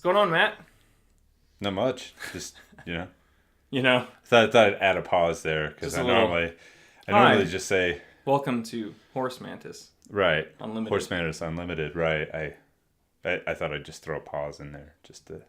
going on, Matt? Not much. Just, You know, thought I'd add a pause there because Just I a little- normally just say, welcome to Horse Mantis right, Unlimited. Horse Mantis Unlimited, right. I thought I'd just throw a pause in there just to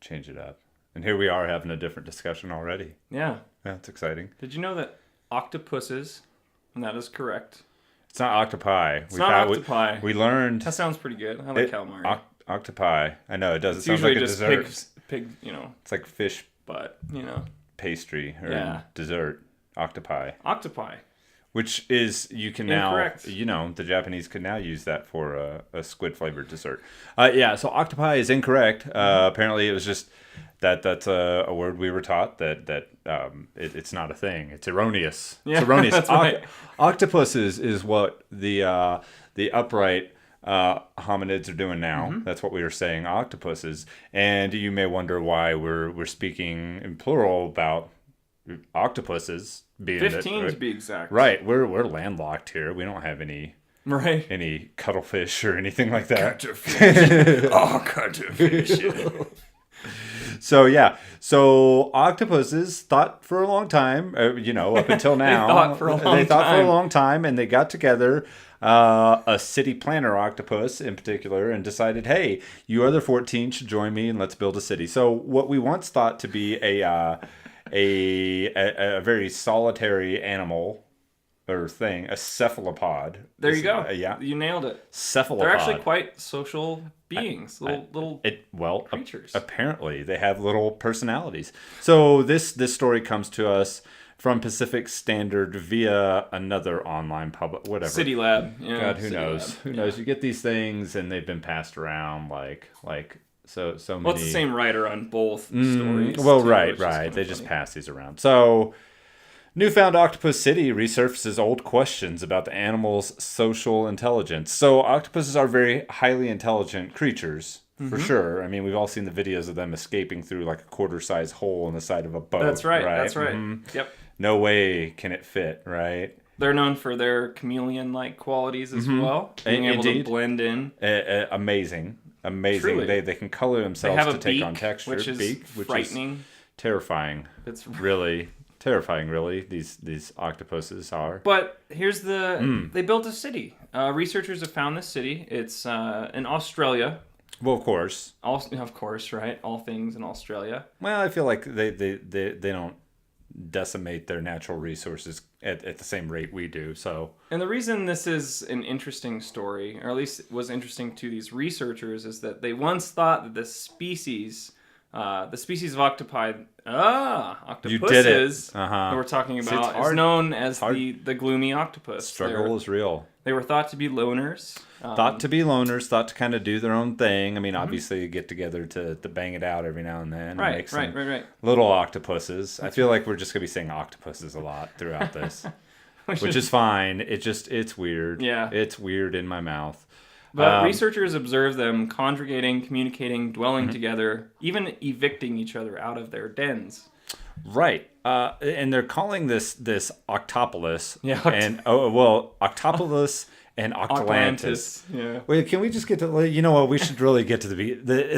change it up. And here we are having a different discussion already. Yeah. Yeah, it's exciting. Did you know that octopuses, and that is correct. It's not octopi. It's not octopi. We learned... That sounds pretty good. I like calamari. Octopi. I know, it does. It It's sounds usually like a just dessert. pig, It's like fish but, pastry or Yeah. dessert. Octopi. octopi. Which is, you can Incorrect. now, the Japanese can now use that for a squid-flavored dessert. So octopi is incorrect. Apparently it was just that's a word we were taught that it's not a thing. It's erroneous. Yeah, It's erroneous. that's right. Octopuses is what the upright hominids are doing now. Mm-hmm. That's what we were saying, octopuses. And you may wonder why we're speaking in plural about octopuses being 15 to be exact. Right, we're landlocked here. We don't have any cuttlefish or anything like that. Cuttlefish. Oh, cuttlefish. So octopuses thought for a long time, up until now. They thought for a long time. And they got together, a city planner octopus in particular, and decided, hey, you other 14 should join me and let's build a city. So what we once thought to be a very solitary animal or thing, a cephalopod. There you go. Yeah. You nailed it. Cephalopod. They're actually quite social beings. Little creatures. Apparently, they have little personalities. So this story comes to us from Pacific Standard via another online public, whatever. City Lab. Yeah, God, who City knows? Lab. Who knows? You get these things, and they've been passed around like so many. Well, it's the same writer on both stories. Well, too, right. which is kinda They just funny. pass these around. So, newfound Octopus City resurfaces old questions about the animal's social intelligence. So, octopuses are very highly intelligent creatures, for sure. I mean, we've all seen the videos of them escaping through like a quarter-size hole in the side of a boat. That's right. That's right. Mhm. Yep. No way can it fit, right? They're known for their chameleon-like qualities as well, being able Indeed. to blend in. Amazing. Truly. They can color They themselves have to a take beak, on texture. which is frightening. Terrifying. It's Really terrifying. Really, these octopuses are. But here's they built a city. Researchers have found this city. It's in Australia. Well, of course. Of course, right? All things in Australia. Well, I feel like they don't decimate their natural resources at the same rate we do. So, And the reason this is an interesting story, or at least was interesting to these researchers, is that they once thought that the species of octopi, octopuses, You did it. that we're talking it's about, is hard. known as hard. the gloomy octopus. struggle is real. They were thought to be loners. Thought to be loners, thought to kind of do their own thing. I mean, obviously, you get together to bang it out every now and then. And make some Right. little octopuses. I feel like we're just going to be saying octopuses a lot throughout this, which is fine. It's weird. Yeah. It's weird in my mouth. But researchers observe them congregating, communicating, dwelling Mm-hmm. together, even evicting each other out of their dens. Right. And they're calling this Octopolis. Yeah. Octopolis and Octlantis. Yeah. Wait, can we just get to, what, we should really get to at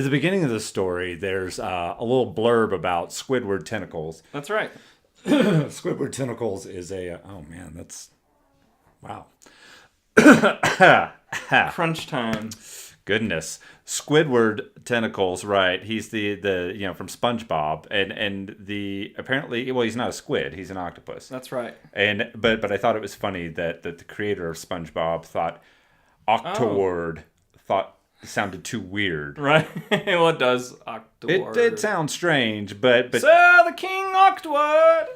the beginning of the story, there's a little blurb about Squidward tentacles. That's right. Squidward tentacles is wow. Crunch time. Goodness. Squidward tentacles, right. He's the from SpongeBob and apparently, well, he's not a squid, he's an octopus. That's right. And but I thought it was funny that the creator of SpongeBob thought Octoword sounded too weird. Right. Well, it does Octoword. It sounds strange, but Sir, the King Octoword!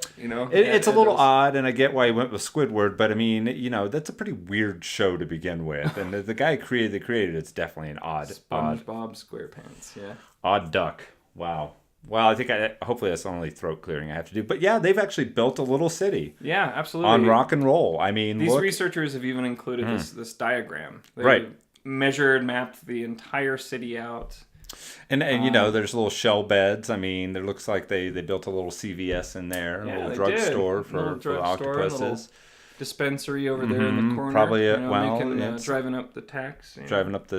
it's a little does. odd, and I get why he went with Squidward, but I mean, that's a pretty weird show to begin with. And the guy who created it's definitely an odd SpongeBob SquarePants, yeah. odd duck. Wow. Well, I think hopefully that's the only throat clearing I have to do. But yeah, they've actually built a little city. Yeah, absolutely. On rock and roll. I mean, these researchers have even included this diagram. They mapped the entire city out. And there's little shell beds. I mean, there looks like they built a little CVS in there, a little drugstore for octopuses. dispensary over there in the corner. Probably, driving up the tax. Driving up the,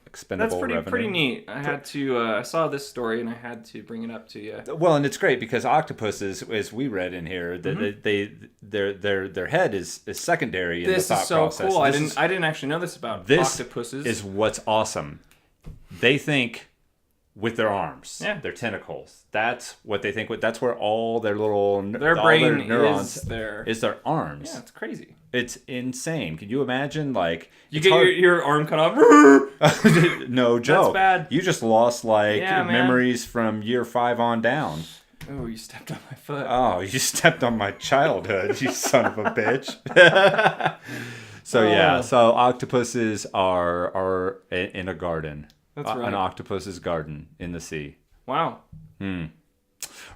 expendable That's revenue. pretty neat. I had to, I saw this story and I had to bring it up to you. Well, and it's great because octopuses, as we read in here, their head is secondary in the thought process. This is so cool. I didn't actually know this about octopuses. This is what's awesome. They think with their arms, their tentacles. That's what they think with. That's where all their little brain neurons is their arms. Yeah, it's crazy. It's insane. Can you imagine? Like you get your arm cut off. No joke. That's bad. You just lost memories from year 5 on down. Oh, you stepped on my foot. Oh, you stepped on my childhood, you son of a bitch. So octopuses are in a garden. That's right. An octopus's garden in the sea. Wow.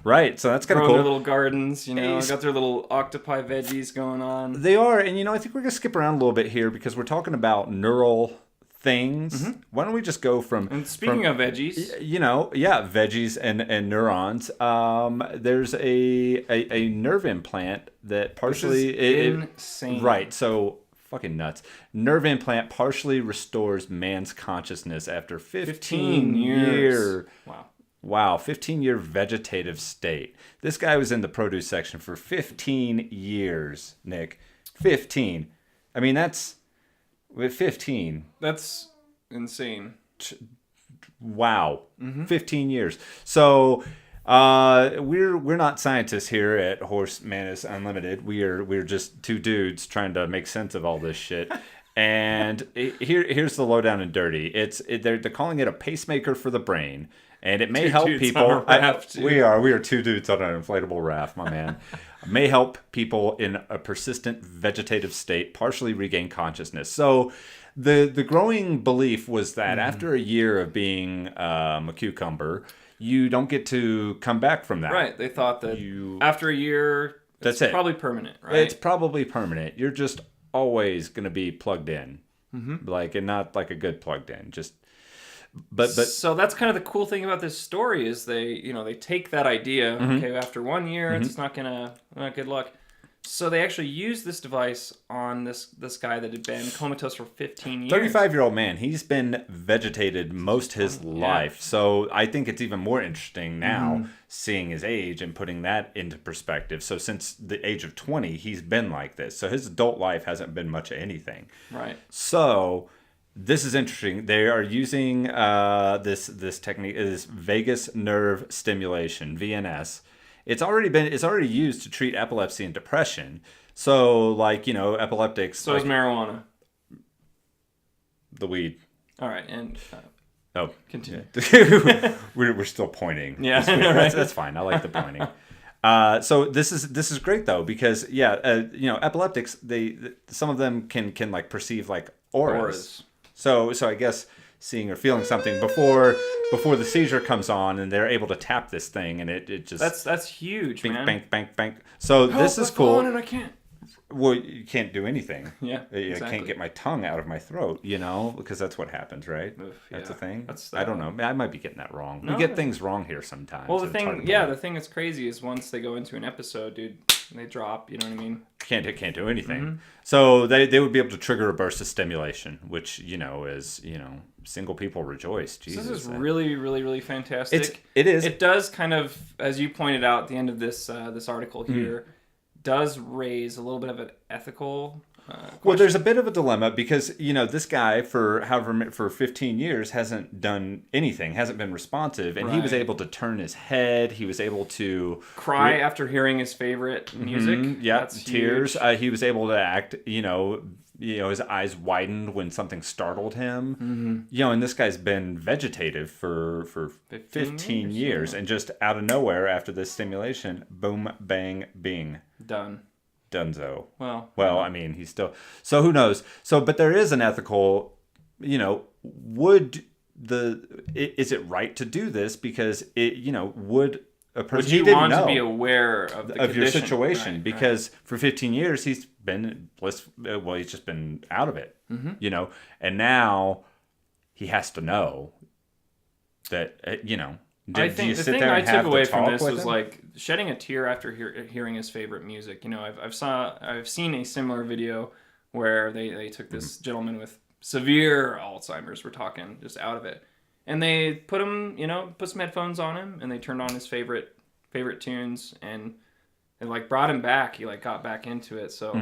Right, so that's kind of cool. Their little gardens, got their little octopi veggies going on. They are, and I think we're going to skip around a little bit here because we're talking about neural things. Why don't we just go from... And speaking of veggies... veggies and neurons. There's a nerve implant that partially... This is insane. Right, so... Fucking nuts. Nerve implant partially restores man's consciousness after 15 years. Wow, 15-year vegetative state. This guy was in the produce section for 15 years, Nick. 15. I mean, that's... With 15. That's insane. Wow. 15 years. So... we're not scientists here at Horse Mantis Unlimited. We're just two dudes trying to make sense of all this shit. And here's the lowdown and dirty. They're calling it a pacemaker for the brain, and it may help people. We are two dudes on an inflatable raft, my man. May help people in a persistent vegetative state partially regain consciousness. So. The growing belief was that after a year of being a cucumber, you don't get to come back from that. Right. They thought that after a year, it's probably permanent, right? It's probably permanent. You're just always going to be plugged in. And not like a good plugged in. But so that's kind of the cool thing about this story is they take that idea, okay, after 1 year, it's not good luck. So they actually used this device on this guy that had been comatose for 15 years. 35-year-old man. He's been vegetated most his life. So I think it's even more interesting now seeing his age and putting that into perspective. So since the age of 20, he's been like this. So his adult life hasn't been much of anything. Right. So this is interesting. They are using this technique, this vagus nerve stimulation, VNS. It's already used to treat epilepsy and depression. So, epileptics. So is marijuana. The weed. All right, and continue. We're still pointing. Yeah, that's fine. I like the pointing. So this is great though because epileptics some of them can perceive auras. So I guess seeing or feeling something before the seizure comes on, and they're able to tap this thing, and it just that's huge, bink, man. Bank, bank, bank. So this is cool. And I can't. Well, you can't do anything. Yeah, exactly. I can't get my tongue out of my throat, because that's what happens, right? That's a thing. I don't know. I might be getting that wrong. We get things wrong here sometimes. Well, the thing that's crazy is once they go into an episode, dude, they drop. You know what I mean? Can't do anything. So they would be able to trigger a burst of stimulation, which is single people rejoice. Jesus, this is really, really, really fantastic. It is. It does kind of, as you pointed out at the end of this article here, does raise a little bit of an ethical question. Well, there's a bit of a dilemma because this guy for 15 years hasn't done anything, hasn't been responsive, and he was able to turn his head. He was able to cry after hearing his favorite music. Yeah, that's tears. He was able to act. His eyes widened when something startled him. And this guy's been vegetative for 15 years, and just out of nowhere after this stimulation, boom, bang, bing, done. Dunzo. Well, I mean, he's still... So who knows? But there is an ethical, is it right to do this? Because would a person... Would you want to be aware of the condition, your situation? Right, because for 15 years, he's been... he's just been out of it, and now he has to know that, I Do think you the sit thing there I and took have away the from talk this with was him? like shedding a tear after hearing his favorite music. You know, I've seen a similar video where they took this gentleman with severe Alzheimer's. We're talking just out of it, and they put some headphones on him, and they turned on his favorite tunes, and it like brought him back. He like got back into it. So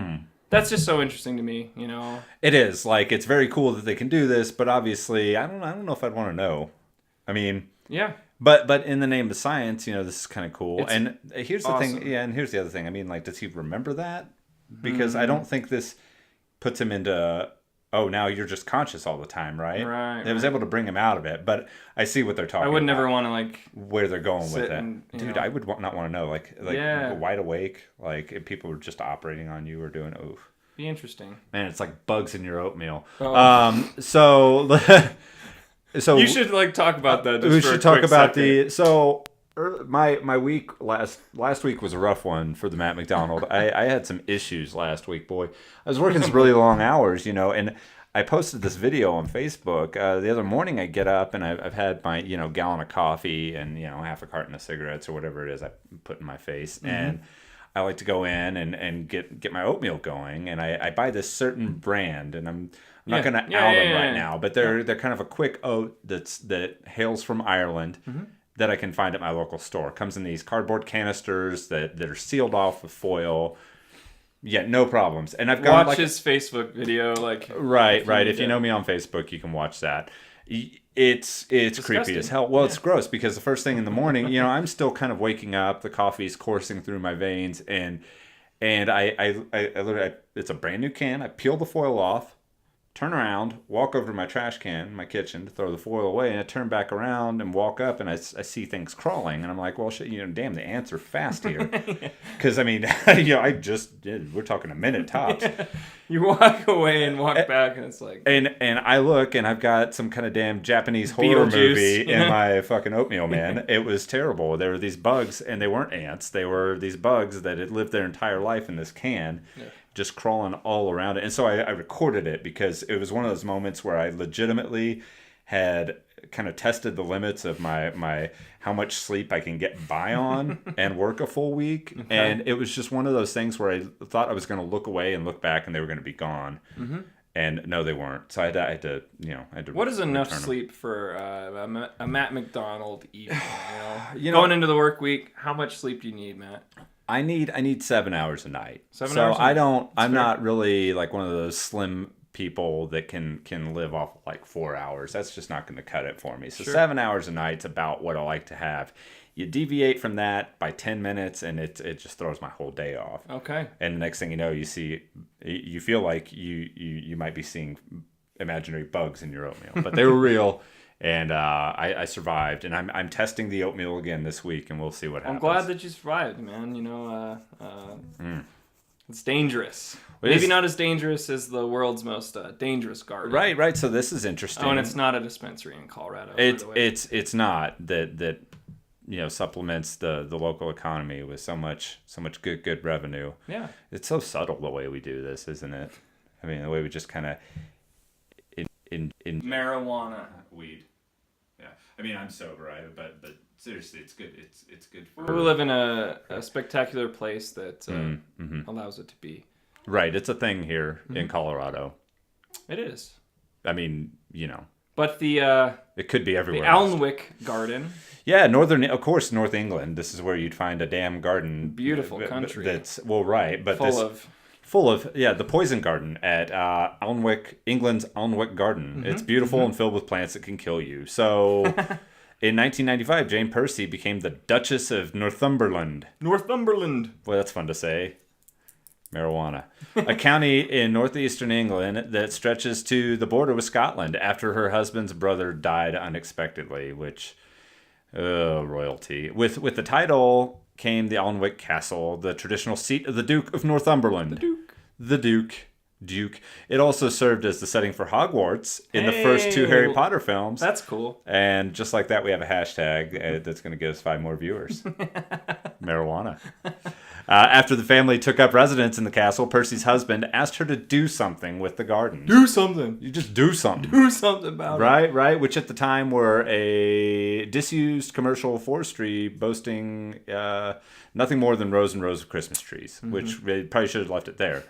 that's just so interesting to me. You know, It is like it's very cool that they can do this, but obviously I don't know if I'd want to know. I mean, yeah. but in the name of science, this is kind of cool. It's and here's the awesome. thing, and here's the other thing. I mean, like, does he remember that? Because I don't think this puts him into, oh, now you're just conscious all the time, right? Right. It was able to bring him out of it, but I see what they're talking I about. would never want to like Where they're going with it. and, Dude, I would not want to know. Like wide awake, like if people were just operating on you or doing oof. Be interesting. Man, it's like bugs in your oatmeal. Oh. So You should like talk about that. Just we for a should talk quick about second. my week last week was a rough one for the Matt McDonald. I had some issues last week, boy. I was working some really long hours, and I posted this video on Facebook. The other morning I get up and I've had my, gallon of coffee and, half a carton of cigarettes or whatever it is I put in my face. And I like to go in and get my oatmeal going. And I buy this certain brand, and I'm not going to out them right now, but they're kind of a quick oat that hails from Ireland that I can find at my local store. It comes in these cardboard canisters that are sealed off with foil. Yeah, no problems. And I've got his Facebook video, like right. If you know me on Facebook, you can watch that. It's creepy as hell. Well, it's gross because the first thing in the morning, I'm still kind of waking up. The coffee's coursing through my veins, and I literally, it's a brand new can. I peel the foil off, turn around, walk over to my trash can in my kitchen to throw the foil away, and I turn back around and walk up, and I see things crawling, and I'm like, well, shit, damn, the ants are fast here. Because, I mean, we're talking a minute tops. You walk away and walk back, and it's like... And I look, and I've got some kind of damn Japanese horror movie in my fucking oatmeal, man. It was terrible. There were these bugs, and they weren't ants. They were these bugs that had lived their entire life in this can. Yeah. Just crawling all around it. And so I recorded it because it was one of those moments where I legitimately had kind of tested the limits of my how much sleep I can get by on and work a full week. Okay. And it was just one of those things where I thought I was going to look away and look back and they were going to be gone. Mm-hmm. And no, they weren't. So I had to What is enough sleep for a Matt McDonald evening? Going into the work week, how much sleep do you need, Matt? I need 7 hours a night. 7 hours. I'm not really like one of those slim people that can live off like 4 hours. That's just not going to cut it for me. So 7 hours a night's about what I like to have. You deviate from that by 10 minutes and it just throws my whole day off. Okay. And the next thing you know, you feel like you might be seeing imaginary bugs in your oatmeal, but they were real. And I survived, and I'm testing the oatmeal again this week, and we'll see what happens. I'm glad that you survived, man. It's dangerous. Maybe not as dangerous as the world's most dangerous garden. Right. So this is interesting. Oh, and it's not a dispensary in Colorado. It's not that supplements the local economy with so much good revenue. Yeah, it's so subtle the way we do this, isn't it? I mean, the way we just kind of in marijuana weed. Yeah, I mean, I'm sober, but seriously, it's good. It's good for. We live in a spectacular place that allows it to be. Right, it's a thing here in Colorado. It is. I mean, But it could be everywhere. The Alnwick Garden. Yeah, North England. This is where you'd find a damn garden. Beautiful country. That's but full of the poison garden at England's Alnwick Garden. Mm-hmm, it's beautiful and filled with plants that can kill you. So, in 1995, Jane Percy became the Duchess of Northumberland. Northumberland. Boy, that's fun to say. Marijuana. A county in northeastern England that stretches to the border with Scotland after her husband's brother died unexpectedly, which, royalty. With the title came the Alnwick Castle, the traditional seat of the Duke of Northumberland. The Duke. It also served as the setting for Hogwarts in the first 2 Harry Potter films. That's cool. And just like that, we have a hashtag that's going to get us 5 more viewers. Marijuana. After the family took up residence in the castle, Percy's husband asked her to do something with the garden. Do something. You just do something. Do something about it. Right. Which at the time were a disused commercial forestry boasting nothing more than rows and rows of Christmas trees, which they probably should have left it there.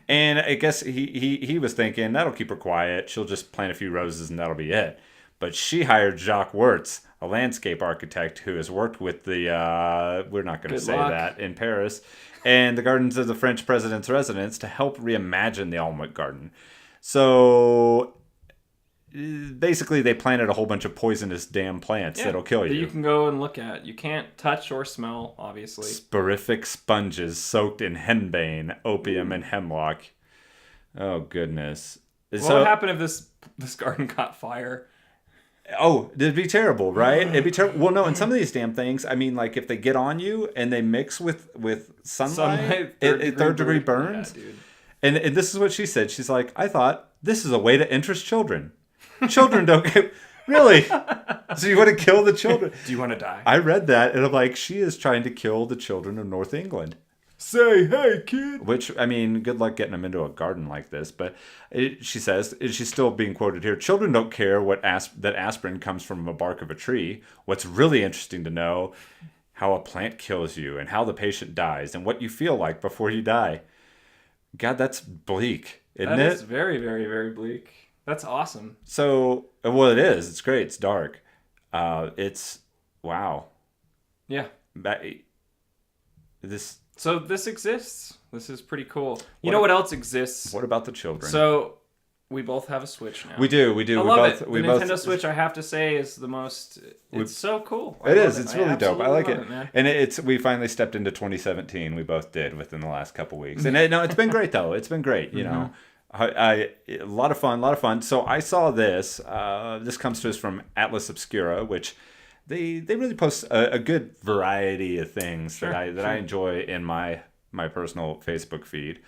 And I guess he was thinking, that'll keep her quiet. She'll just plant a few roses and that'll be it. But she hired Jacques Wirtz, a landscape architect who has worked with the, we're not going to say that, in Paris, and the gardens of the French president's residence to help reimagine the Almond Garden. So basically they planted a whole bunch of poisonous damn plants that'll kill you. That you can go and look at. You can't touch or smell, obviously. Sporific sponges soaked in henbane, opium, and hemlock. Oh, goodness. What would happen if this garden caught fire? Oh, it'd be terrible, right? It'd be terrible. Well, no, and some of these damn things, I mean, like if they get on you and they mix with sunlight, third degree burns. Yeah, dude. And this is what she said. She's like, I thought this is a way to interest children. Children don't get... Really? So you want to kill the children? Do you want to die? I read that and I'm like, she is trying to kill the children of North England. Say, hey, kid. Which, I mean, good luck getting them into a garden like this. But she says, she's still being quoted here, children don't care that aspirin comes from a bark of a tree. What's really interesting to know, how a plant kills you and how the patient dies and what you feel like before you die. God, that's bleak, isn't it? That is very, very, very bleak. That's awesome. So, well, it is. It's great. It's dark. It's, wow. Yeah. So this exists. This is pretty cool. You know what else exists? What about the children? So we both have a Switch now. We do. I love it. The Nintendo Switch, I have to say, is the most... It's so cool. It is. It's really dope. I like it. Man. And we finally stepped into 2017. We both did within the last couple weeks. And it's been great, though. It's been great, you know. A lot of fun. So I saw this. This comes to us from Atlas Obscura, which... They really post a good variety of things that I enjoy in my personal Facebook feed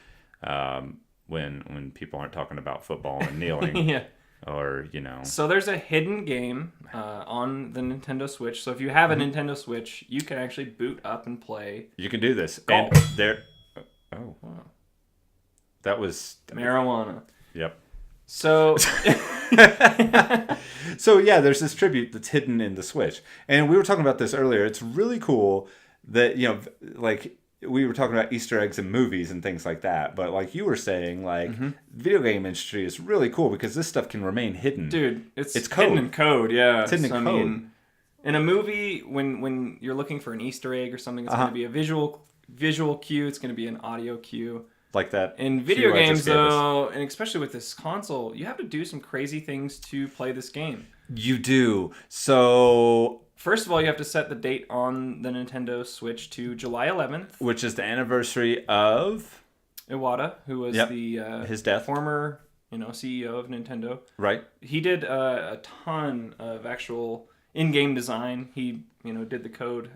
when people aren't talking about football and kneeling. Yeah. Or, you know. So there's a hidden game on the Nintendo Switch. So if you have a Nintendo Switch, you can actually boot up and play. You can do this. Golf. And there. Oh. Wow. That was marijuana. Yep. So so yeah, there's this tribute that's hidden in the Switch. And we were talking about this earlier. It's really cool that, you know, like we were talking about Easter eggs in movies and things like that. But like you were saying, like video game industry is really cool because this stuff can remain hidden. Dude, it's code. Hidden in code, yeah. It's hidden in code. I mean, in a movie, when you're looking for an Easter egg or something, it's going to be a visual cue. It's going to be an audio cue. Like that. In video games, though, and especially with this console, you have to do some crazy things to play this game. You do. So... First of all, you have to set the date on the Nintendo Switch to July 11th. Which is the anniversary of... Iwata, who was his death. Former CEO of Nintendo. Right. He did a ton of actual in-game design. He did the code,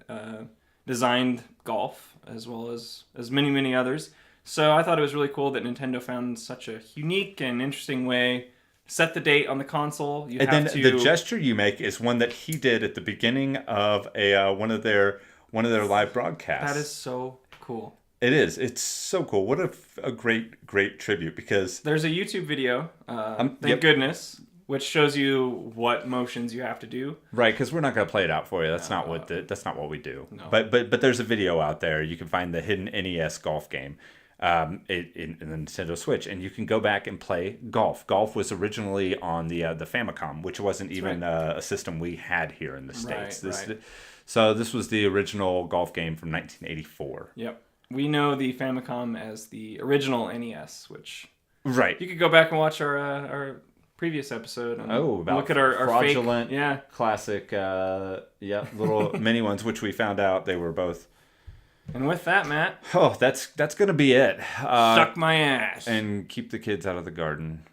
designed golf, as well as many, many others. So I thought it was really cool that Nintendo found such a unique and interesting way to set the date on the console. The gesture you make is one that he did at the beginning of one of their live broadcasts. That is so cool. It is. It's so cool. What a great tribute, because there's a YouTube video. Thank goodness. Which shows you what motions you have to do. Right, because we're not going to play it out for you. That's not what we do. No. But there's a video out there. You can find the hidden NES golf game. In the Nintendo Switch, and you can go back and play golf. Golf was originally on the Famicom, which wasn't even a system we had here in the States. So this was the original golf game from 1984. Yep. We know the Famicom as the original NES, which you could go back and watch our previous episode and about look at our fraudulent fake, classic little mini ones, which we found out they were both. And with that, Matt... Oh, that's going to be it. Suck my ass. And keep the kids out of the garden.